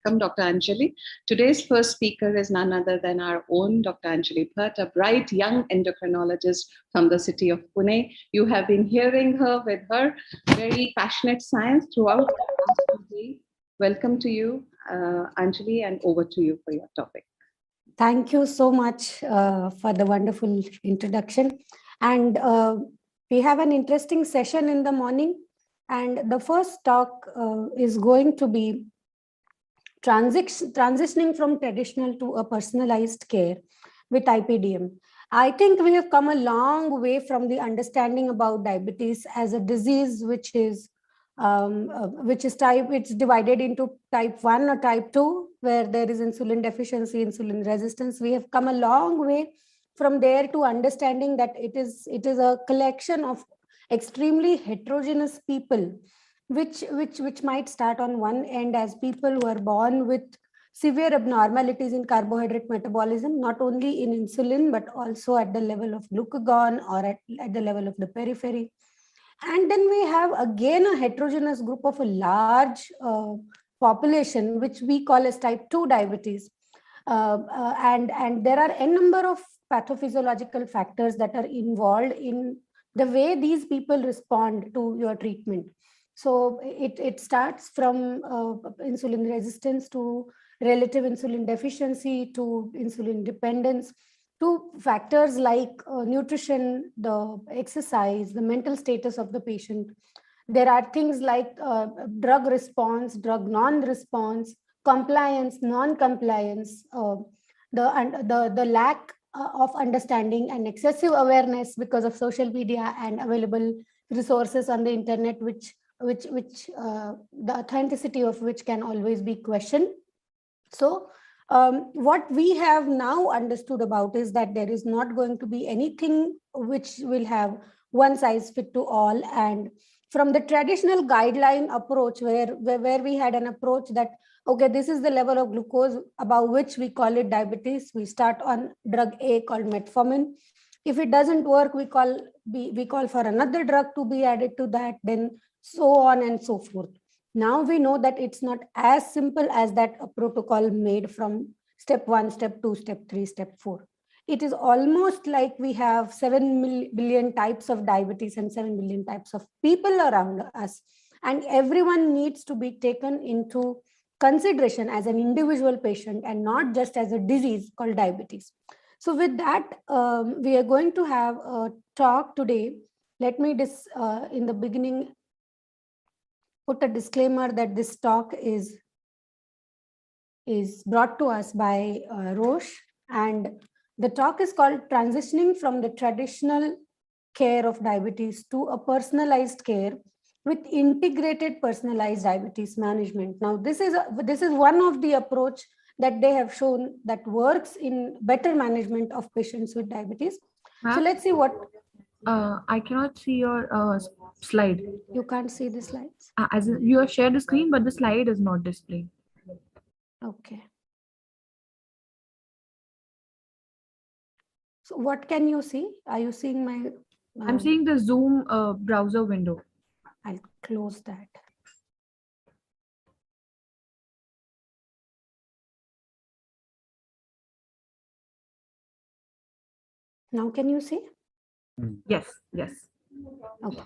welcome Dr. Anjali. Today's first speaker is none other than our own Dr. Anjali Bhatt, a bright young endocrinologist from the city of Pune. You have been hearing her with her very passionate science throughout the last day. Welcome to you, Anjali, and over to you for your topic. Thank you so much for the wonderful introduction. And we have an interesting session in the morning. And the first talk is going to be transitioning from traditional to a personalized care with IPDM. I think we have come a long way from the understanding about diabetes as a disease it's divided into type 1 or type 2, where there is insulin deficiency, insulin resistance. We have come a long way from there to understanding that it is a collection of extremely heterogeneous people, which might start on one end as people who are born with severe abnormalities in carbohydrate metabolism, not only in insulin, but also at the level of glucagon or at the level of the periphery. And then we have again a heterogeneous group of a large population, which we call as type 2 diabetes. And there are a number of pathophysiological factors that are involved in the way these people respond to your treatment. So it starts from insulin resistance to relative insulin deficiency to insulin dependence to factors like nutrition, the exercise, the mental status of the patient. There are things like drug response, drug non-response, compliance, non-compliance, the lack of understanding and excessive awareness because of social media and available resources on the internet, which the authenticity of which can always be questioned. So what we have now understood about is that there is not going to be anything which will have one size fit to all. And from the traditional guideline approach, where we had an approach that, okay, this is the level of glucose above which we call it diabetes. We start on drug A called metformin. If it doesn't work, we call for another drug to be added to that, then so on and so forth. Now we know that it's not as simple as that a protocol made from step 1, step 2, step 3, step 4. It is almost like we have 7 billion types of diabetes and 7 billion types of people around us. And everyone needs to be taken into consideration as an individual patient and not just as a disease called diabetes. So with that, we are going to have a talk today. Let me in the beginning put a disclaimer that this talk is brought to us by Roche, and the talk is called Transitioning from the Traditional Care of Diabetes to a Personalized Care with Integrated Personalized Diabetes Management. Now, this is one of the approach that they have shown that works in better management of patients with diabetes. So let's see what... I cannot see your slide. You can't see the slides? As you have shared the screen, but the slide is not displayed. Okay. So what can you see? Are you seeing my... I'm seeing the Zoom browser window. I'll close that. Now can you see? Yes. Okay.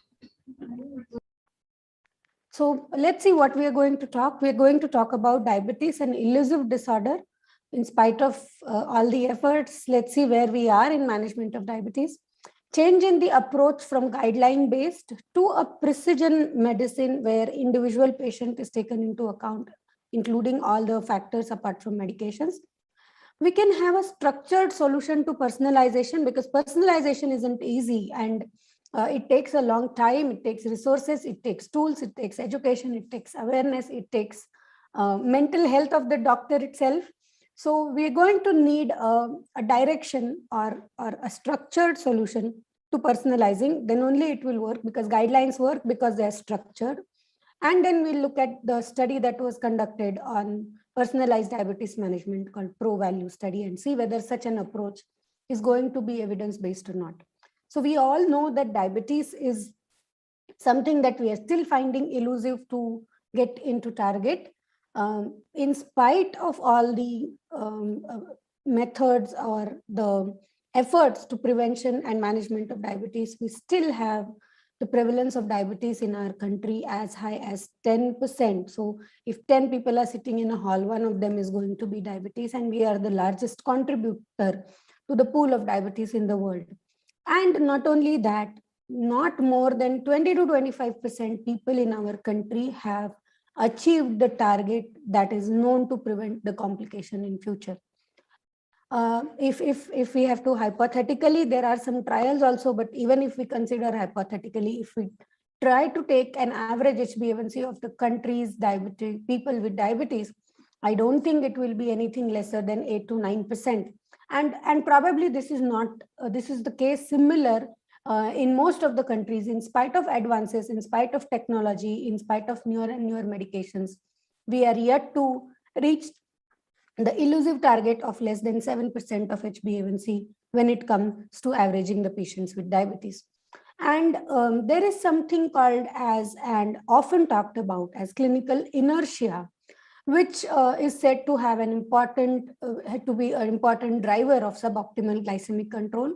So let's see what we are going to talk. We're going to talk about diabetes, an elusive disorder. In spite of all the efforts, let's see where we are in management of diabetes. Change in the approach from guideline-based to a precision medicine where individual patient is taken into account, including all the factors apart from medications. We can have a structured solution to personalization, because personalization isn't easy, and it takes a long time. It takes resources, it takes tools, it takes education, it takes awareness, it takes mental health of the doctor itself. So we're going to need a direction or a structured solution to personalizing. Then only it will work, because guidelines work because they're structured. And then we'll look at the study that was conducted on personalized diabetes management called Pro-Value study, and see whether such an approach is going to be evidence-based or not. So we all know that diabetes is something that we are still finding elusive to get into target. in spite of all the methods or the efforts to prevention and management of diabetes, we still have the prevalence of diabetes in our country as high as 10%. So if 10 people are sitting in a hall, one of them is going to be diabetes, and we are the largest contributor to the pool of diabetes in the world. And not only that, not more than 20 to 25% people in our country have achieved the target that is known to prevent the complication in future. If we have to hypothetically, there are some trials also, but even if we consider hypothetically, if we try to take an average HbA1c of the country's diabetes, people with diabetes, I don't think it will be anything lesser than 8 to 9%. And probably this is not, this is the case similar in most of the countries, in spite of advances, in spite of technology, in spite of newer and newer medications, we are yet to reach the elusive target of less than 7% of HbA1c when it comes to averaging the patients with diabetes. And there is something called as, and often talked about as, clinical inertia, which is said to have an important, to be an important driver of suboptimal glycemic control.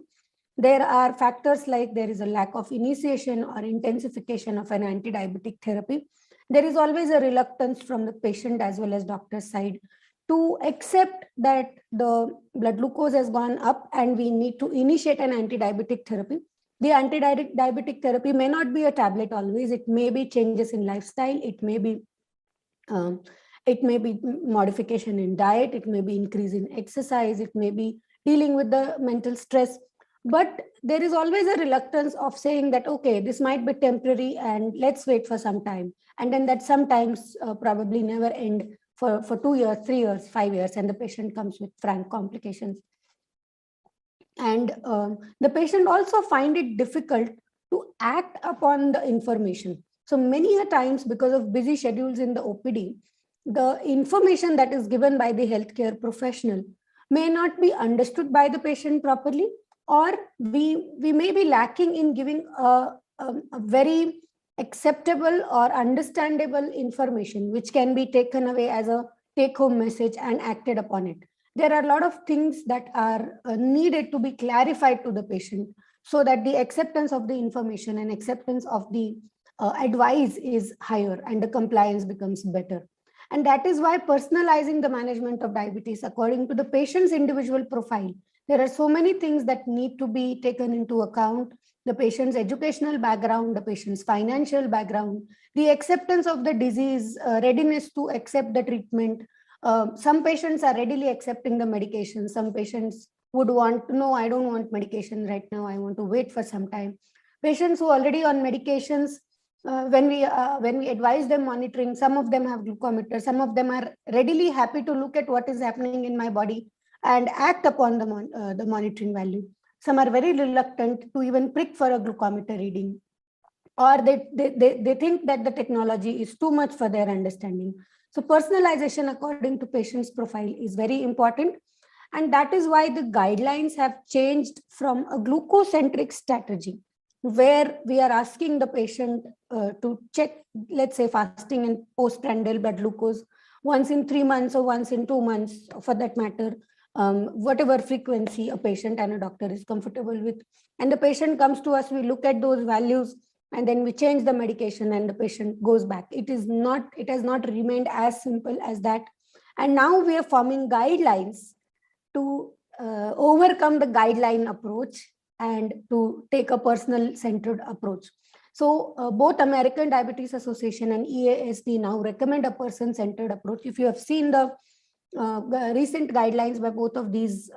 There are factors like there is a lack of initiation or intensification of an anti-diabetic therapy. There is always a reluctance from the patient as well as doctor's side to accept that the blood glucose has gone up and we need to initiate an anti-diabetic therapy. The anti-diabetic therapy may not be a tablet always. It may be changes in lifestyle. It may be modification in diet. It may be increase in exercise. It may be dealing with the mental stress. But there is always a reluctance of saying that, okay, this might be temporary and let's wait for some time. And then that sometimes probably never end for 2 years, 3 years, 5 years, and the patient comes with frank complications. And the patient also find it difficult to act upon the information. So many a times, because of busy schedules in the OPD, the information that is given by the healthcare professional may not be understood by the patient properly, or we may be lacking in giving a very acceptable or understandable information, which can be taken away as a take-home message and acted upon it. There are a lot of things that are needed to be clarified to the patient so that the acceptance of the information and acceptance of the advice is higher and the compliance becomes better. And that is why personalizing the management of diabetes according to the patient's individual profile, there are so many things that need to be taken into account: the patient's educational background, the patient's financial background, the acceptance of the disease, readiness to accept the treatment. Some patients are readily accepting the medication. Some patients would want, no, I don't want medication right now. I want to wait for some time. Patients who are already on medications, when we advise them monitoring, some of them have glucometers. Some of them are readily happy to look at what is happening in my body and act upon the monitoring value. Some are very reluctant to even prick for a glucometer reading, or they think that the technology is too much for their understanding. So personalization according to patient's profile is very important. And that is why the guidelines have changed from a glucocentric strategy, where we are asking the patient to check, let's say, fasting and postprandial blood glucose once in 3 months or once in 2 months, for that matter, whatever frequency a patient and a doctor is comfortable with. And the patient comes to us, we look at those values, and then we change the medication and the patient goes back. It has not remained as simple as that. And now we are forming guidelines to overcome the guideline approach and to take a personal centered approach. So both American Diabetes Association and EASD now recommend a person centered approach. If you have seen the recent guidelines by both of these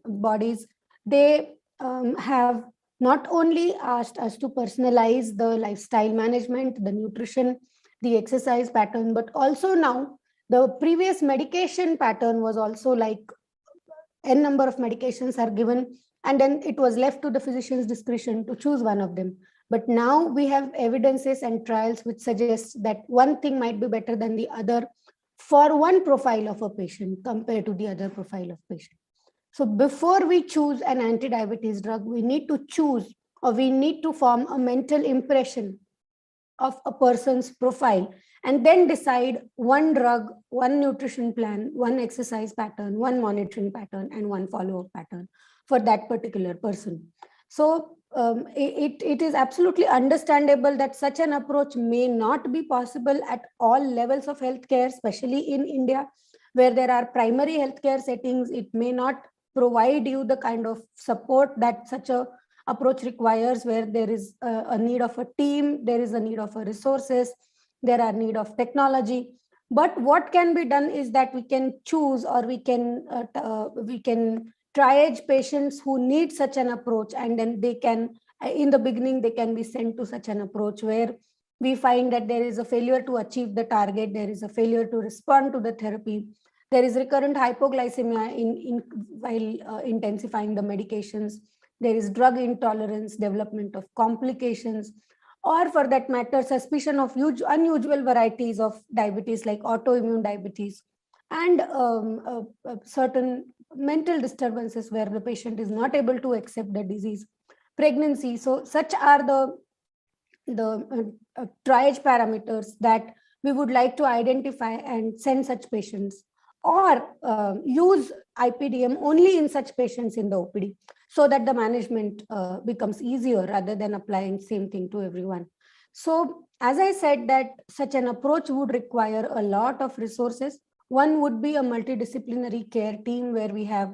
bodies, they have not only asked us to personalize the lifestyle management, the nutrition, the exercise pattern, but also now the previous medication pattern was also like n number of medications are given, and then it was left to the physician's discretion to choose one of them. But now we have evidences and trials which suggest that one thing might be better than the other for one profile of a patient compared to the other profile of patient. So before we choose an anti-diabetes drug, we need to choose, or we need to form a mental impression of a person's profile, and then decide one drug, one nutrition plan, one exercise pattern, one monitoring pattern, and one follow-up pattern for that particular person. So it is absolutely understandable that such an approach may not be possible at all levels of healthcare, especially in India, where there are primary healthcare settings. It may not provide you the kind of support that such a approach requires, where there is a need of a team, there is a need of a resources, there are need of technology. But what can be done is that we can choose, or we can triage patients who need such an approach, and then they can, in the beginning, they can be sent to such an approach where we find that there is a failure to achieve the target, there is a failure to respond to the therapy, there is recurrent hypoglycemia while intensifying the medications, there is drug intolerance, development of complications, or for that matter, suspicion of unusual varieties of diabetes like autoimmune diabetes, and certain mental disturbances where the patient is not able to accept the disease, pregnancy. So such are the triage parameters that we would like to identify and send such patients, or use IPDM only in such patients in the OPD, so that the management becomes easier rather than applying same thing to everyone. So as I said, that such an approach would require a lot of resources. One would be a multidisciplinary care team where we have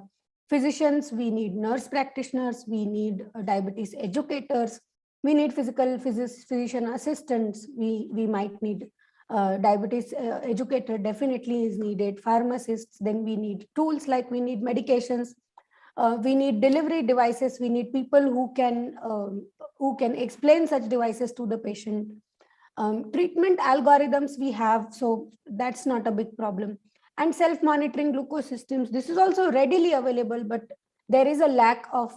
physicians, we need nurse practitioners, we need diabetes educators, we need physician assistants, we might need diabetes educator definitely is needed, pharmacists, then we need tools like we need medications, we need delivery devices, we need people who can explain such devices to the patient. Treatment algorithms we have, so that's not a big problem. And self-monitoring glucose systems, this is also readily available, but there is a lack of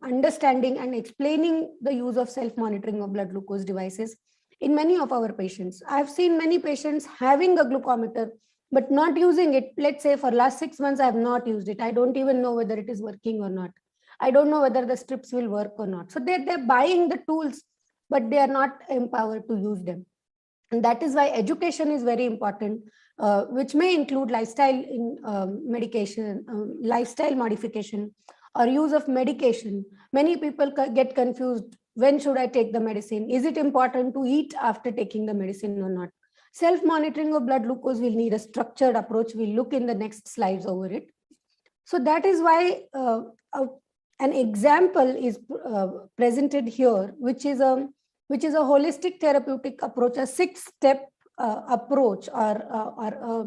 understanding and explaining the use of self-monitoring of blood glucose devices in many of our patients. I've seen many patients having a glucometer, but not using it. Let's say for last 6 months, I have not used it. I don't even know whether it is working or not. I don't know whether the strips will work or not. So they're buying the tools, but they are not empowered to use them. And that is why education is very important, which may include lifestyle in medication, lifestyle modification, or use of medication. Many people get confused. When should I take the medicine? Is it important to eat after taking the medicine or not? Self-monitoring of blood glucose will need a structured approach. We'll look in the next slides over it. So that is why an example is presented here, which is a holistic therapeutic approach, a 6-step approach, or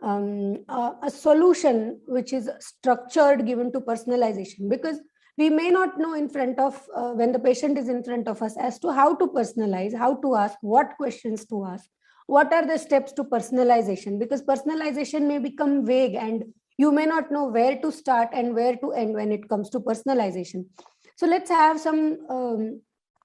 a solution which is structured, given to personalization, because we may not know in front of when the patient is in front of us as to how to personalize, how to ask, what questions to ask, what are the steps to personalization, because personalization may become vague and you may not know where to start and where to end when it comes to personalization. So let's have some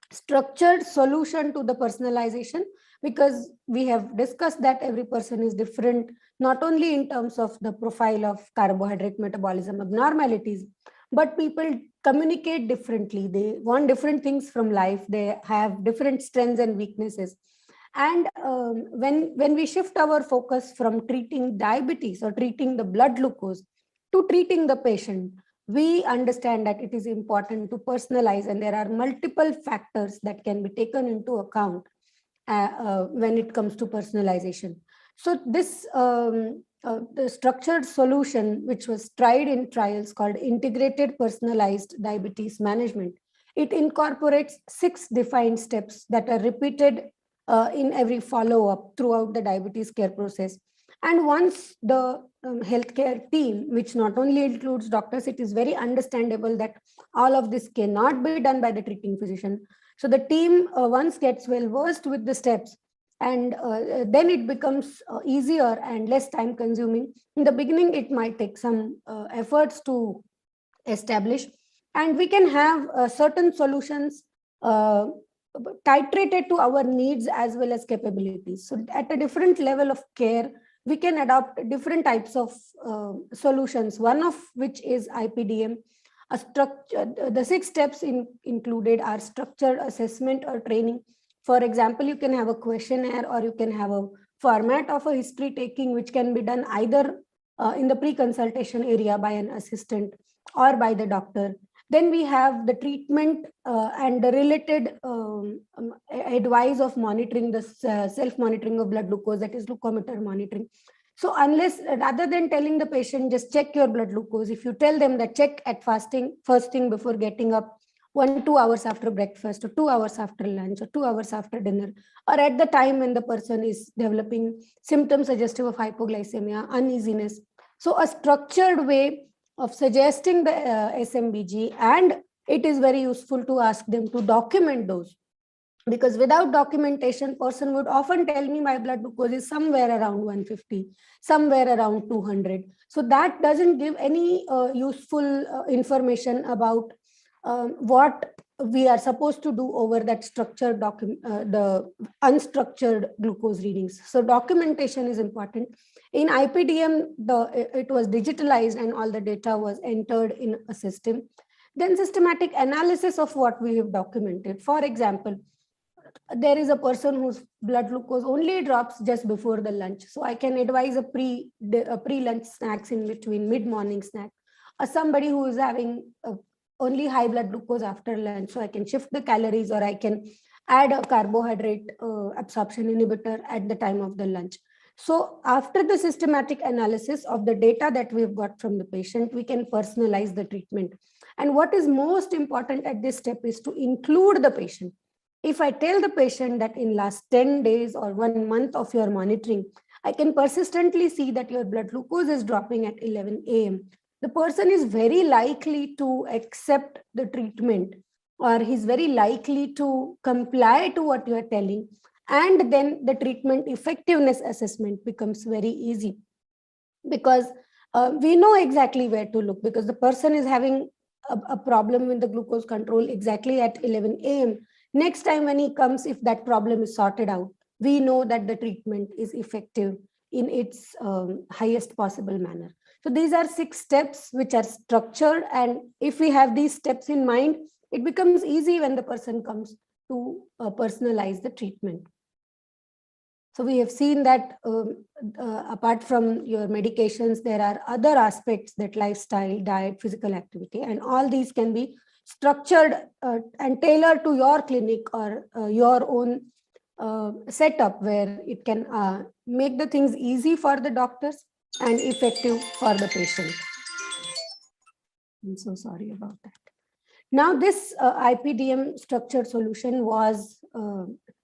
structured solution to the personalization, because we have discussed that every person is different, not only in terms of the profile of carbohydrate metabolism abnormalities, but people communicate differently. They want different things from life. They have different strengths and weaknesses. And when we shift our focus from treating diabetes or treating the blood glucose to treating the patient, we understand that it is important to personalize, and there are multiple factors that can be taken into account when it comes to personalization. So this the structured solution, which was tried in trials called integrated personalized diabetes management, it incorporates 6 defined steps that are repeated in every follow-up throughout the diabetes care process. And once the healthcare team, which not only includes doctors, it is very understandable that all of this cannot be done by the treating physician. So the team once gets well versed with the steps, and then it becomes easier and less time consuming. In the beginning, it might take some efforts to establish, and we can have certain solutions titrated to our needs as well as capabilities. So at a different level of care, we can adopt different types of solutions, one of which is IPDM. A structure, the 6 steps included are structured assessment or training, For example, you can have a questionnaire or you can have a format of a history taking, which can be done either in the pre-consultation area by an assistant or by the doctor. Then we have the treatment and the related advice of monitoring the self-monitoring of blood glucose, that is glucometer monitoring. So unless, rather than telling the patient, just check your blood glucose, if you tell them that check at fasting, first thing before getting up, 2 hours after breakfast, or 2 hours after lunch, or 2 hours after dinner, or at the time when the person is developing symptoms suggestive of hypoglycemia, uneasiness. So a structured way of suggesting the SMBG, and it is very useful to ask them to document those, because without documentation, person would often tell me my blood glucose is somewhere around 150, somewhere around 200. So that doesn't give any useful information about what we are supposed to do over that structured the unstructured glucose readings. So documentation is important. In IPDM, it was digitalized and all the data was entered in a system. Then systematic analysis of what we have documented. For example, there is a person whose blood glucose only drops just before the lunch. So I can advise a pre-lunch snacks in between, mid-morning snack. Or somebody who is having only high blood glucose after lunch. So I can shift the calories, or I can add a carbohydrate absorption inhibitor at the time of the lunch. So after the systematic analysis of the data that we've got from the patient, we can personalize the treatment. And what is most important at this step is to include the patient. If I tell the patient that in last 10 days or 1 month of your monitoring, I can persistently see that your blood glucose is dropping at 11 a.m., the person is very likely to accept the treatment, or he's very likely to comply to what you are telling. And then the treatment effectiveness assessment becomes very easy, because we know exactly where to look, because the person is having a problem with the glucose control exactly at 11 a.m. Next time when he comes, if that problem is sorted out, we know that the treatment is effective in its highest possible manner. So these are 6 steps which are structured, and if we have these steps in mind, it becomes easy when the person comes to personalize the treatment. So we have seen that apart from your medications, there are other aspects, that lifestyle, diet, physical activity, and all these can be structured and tailored to your clinic or your own setup, where it can make the things easy for the doctors and effective for the patient. I'm so sorry about that. Now this IPDM structured solution was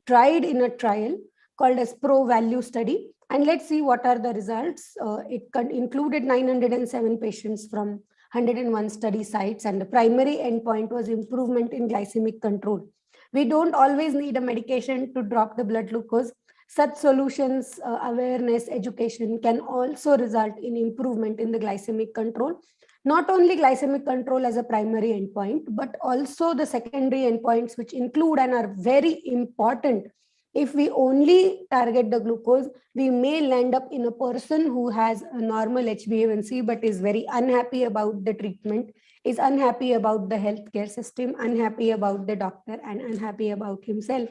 tried in a trial called as Pro-Value study. And let's see what are the results. It included 907 patients from 101 study sites, and the primary endpoint was improvement in glycemic control. We don't always need a medication to drop the blood glucose. Such solutions, awareness, education can also result in improvement in the glycemic control. Not only glycemic control as a primary endpoint, but also the secondary endpoints, which include and are very important. If we only target the glucose, we may land up in a person who has a normal HbA1c but is very unhappy about the treatment, is unhappy about the healthcare system, unhappy about the doctor, and unhappy about himself.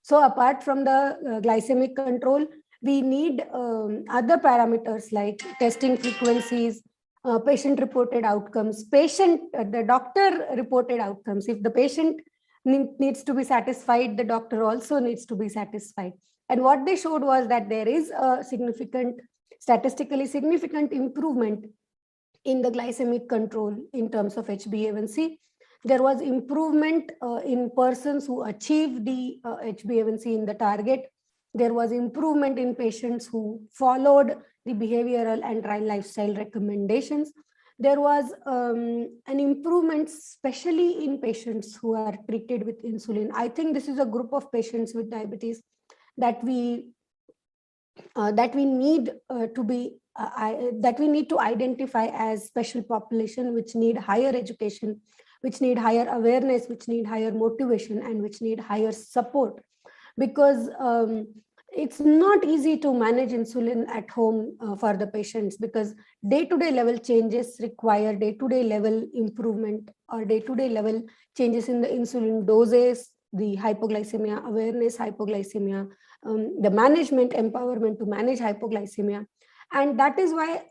So apart from the glycemic control, we need other parameters like testing frequencies, patient-reported outcomes, the doctor-reported outcomes. If the patient needs to be satisfied, the doctor also needs to be satisfied. And what they showed was that there is a statistically significant improvement in the glycemic control in terms of HbA1c. There was improvement in persons who achieved the HbA1c in the target. There was improvement in patients who followed the behavioral and lifestyle recommendations. There was an improvement, especially in patients who are treated with insulin. I think this is a group of patients with diabetes that we need to identify as special population, which need higher education, which need higher awareness, which need higher motivation, and which need higher support. Because it's not easy to manage insulin at home for the patients, because day-to-day level changes require day-to-day level improvement, or day-to-day level changes in the insulin doses, the hypoglycemia, awareness hypoglycemia, the management empowerment to manage hypoglycemia. And that is why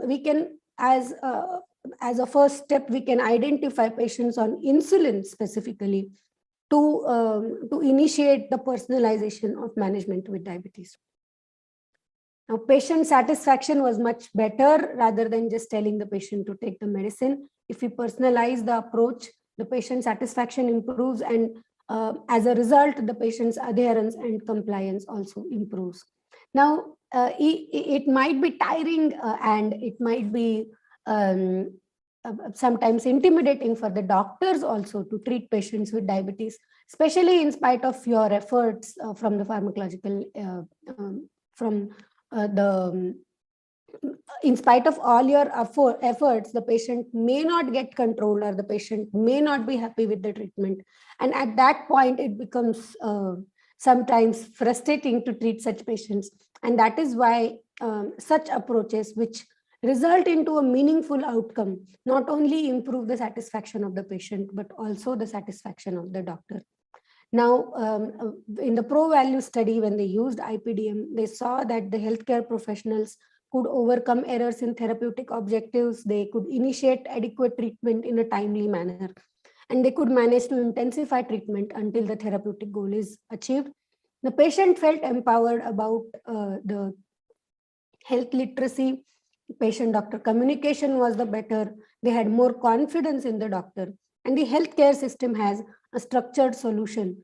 we can, as a first step, we can identify patients on insulin specifically to initiate the personalization of management with diabetes. Now, patient satisfaction was much better rather than just telling the patient to take the medicine. If we personalize the approach, the patient satisfaction improves, and as a result, the patient's adherence and compliance also improves. Now, it might be tiring and it might be sometimes intimidating for the doctors also to treat patients with diabetes, especially in spite of your efforts from the pharmacological, in spite of all your efforts, the patient may not get control, or the patient may not be happy with the treatment. And at that point, it becomes sometimes frustrating to treat such patients. And that is why such approaches, which result into a meaningful outcome, not only improve the satisfaction of the patient, but also the satisfaction of the doctor. Now, in the ProValue study, when they used IPDM, they saw that the healthcare professionals could overcome errors in therapeutic objectives. They could initiate adequate treatment in a timely manner, and they could manage to intensify treatment until the therapeutic goal is achieved. The patient felt empowered about the health literacy. Patient-doctor communication was the better. They had more confidence in the doctor, and the healthcare system has a structured solution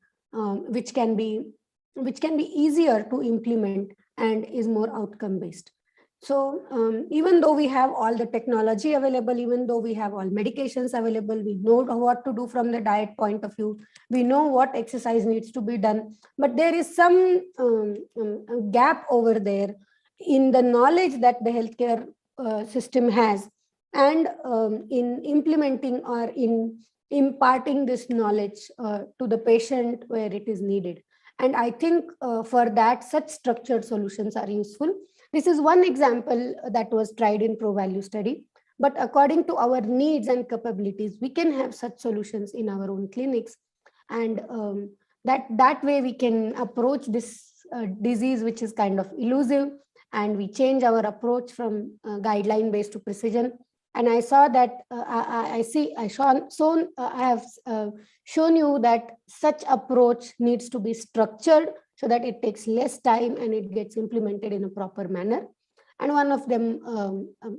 which can be easier to implement and is more outcome based. So even though we have all the technology available, even though we have all medications available, we know what to do from the diet point of view, we know what exercise needs to be done, but there is some gap over there in the knowledge that the healthcare system has, and in implementing or in imparting this knowledge to the patient where it is needed. And I think for that, such structured solutions are useful. This is one example that was tried in ProValue study, but according to our needs and capabilities, we can have such solutions in our own clinics. And that way we can approach this disease, which is kind of elusive, and we change our approach from guideline based to precision. And I saw that I have shown you that such approach needs to be structured so that it takes less time and it gets implemented in a proper manner. And one of them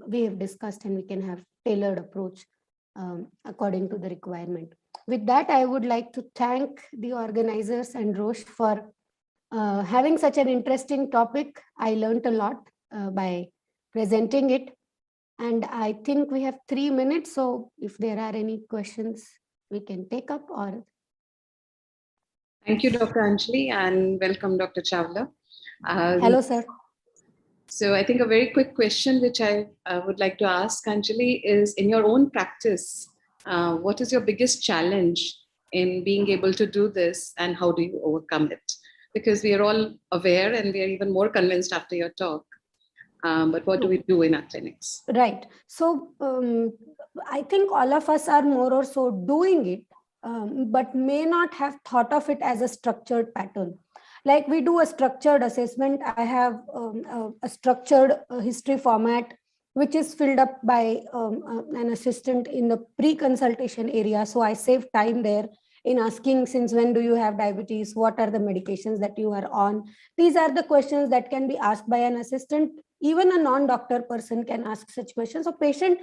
we have discussed, and we can have tailored approach according to the requirement. With that, I would like to thank the organizers and Roche for having such an interesting topic. I learned a lot by presenting it. And I think we have 3 minutes. So if there are any questions, we can take up. Or thank you, Dr. Anjali, and welcome, Dr. Chawla. Hello, sir. So I think a very quick question which I would like to ask Anjali is, in your own practice, what is your biggest challenge in being able to do this, and how do you overcome it? Because we are all aware and we are even more convinced after your talk. But what do we do in our clinics? Right. So I think all of us are more or so doing it, but may not have thought of it as a structured pattern. Like we do a structured assessment. I have a structured history format, which is filled up by an assistant in the pre-consultation area. So I save time there in asking, since when do you have diabetes? What are the medications that you are on? These are the questions that can be asked by an assistant. Even a non-doctor person can ask such questions. So patient,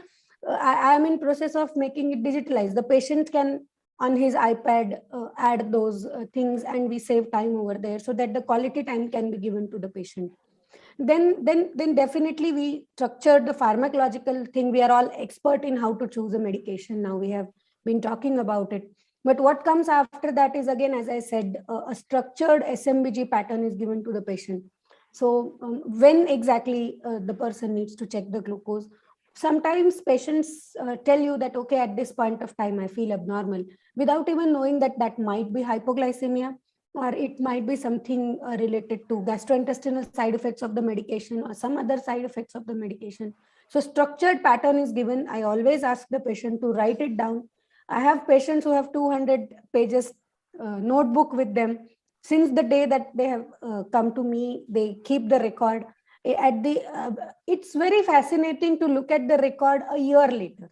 I am in process of making it digitalized. The patient can on his iPad add those things, and we save time over there so that the quality time can be given to the patient. Then definitely we structured the pharmacological thing. We are all expert in how to choose a medication. Now we have been talking about it. But what comes after that is, again, as I said, a structured SMBG pattern is given to the patient. So when exactly the person needs to check the glucose. Sometimes patients tell you that, okay, at this point of time, I feel abnormal, without even knowing that that might be hypoglycemia, or it might be something related to gastrointestinal side effects of the medication or some other side effects of the medication. So structured pattern is given. I always ask the patient to write it down. I have patients who have 200 pages notebook with them. Since the day that they have come to me, they keep the record. It's very fascinating to look at the record a year later.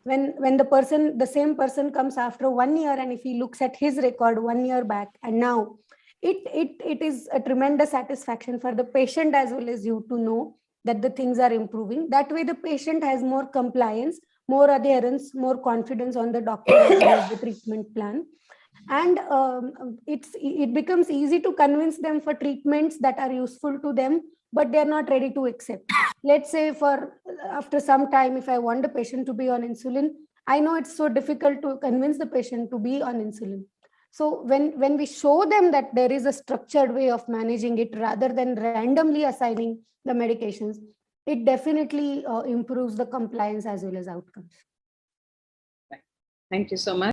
When the same person comes after 1 year, and if he looks at his record 1 year back and now, it is a tremendous satisfaction for the patient as well as you to know that the things are improving. That way the patient has more compliance, more adherence, more confidence on the doctor as well as the treatment plan. And it becomes easy to convince them for treatments that are useful to them, but they're not ready to accept. Let's say after some time, if I want the patient to be on insulin, I know it's so difficult to convince the patient to be on insulin. So when we show them that there is a structured way of managing it rather than randomly assigning the medications, it definitely improves the compliance as well as outcomes. Thank you so much.